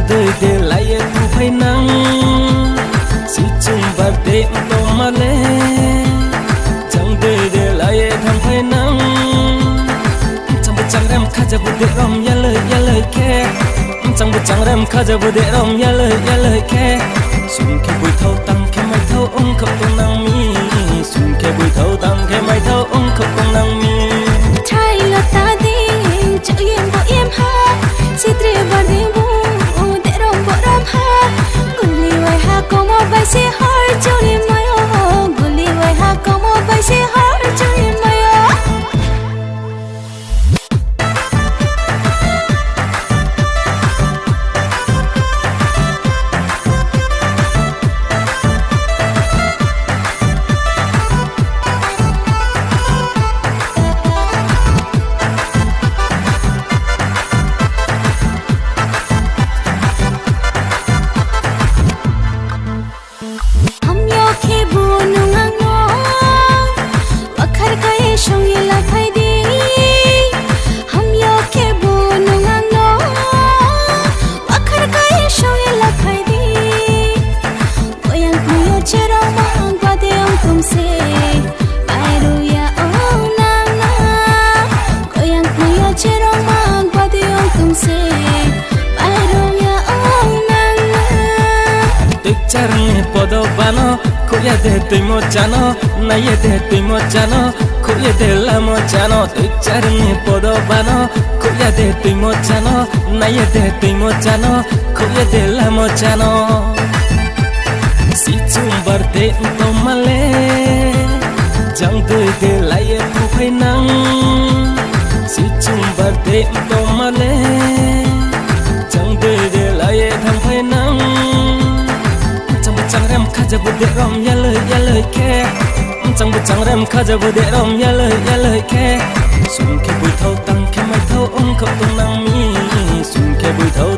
đời để lại thu phải nắng si chung bạc để tô mà lên chẳng đời để lại thằng phải nắng chẳng biết chẳng em khá giờ để rom ya lời khe chẳng biết chẳng em khá giờ để rom ya lời khe xuân khe bụi thâu tăng khe mai thâu ông khóc công năng mi xuân khe bụi thâu tăng khe mai thâu ông khóc công năng mi thay là ta đi chợ yên bộ em ha si tre và đi bu để rom bộ rom ha guli wai ha como vai se har chori mayo guli wai ha como vai se har chori mayo Charne podo bano, kuya de tui mo chano, naye de tui mo chano, kuya de la mo chano. Tu charne podo bano, kuya de tui mo chano, naye de tui mo chano, kuya de la mo chano. Si chumbar de to male, chẳng đời de lại thu phải nắng. Si chumbar de to male, chẳng đời de lại thằng phải nắng. chẳng em khá giờ để rom ya lời khe chẳng biết chẳng em khá giờ để rom ya lời khe xuân khe bụi thâu tăng khe mai thâu ông khóc công năng mi xuân khe bụi thâu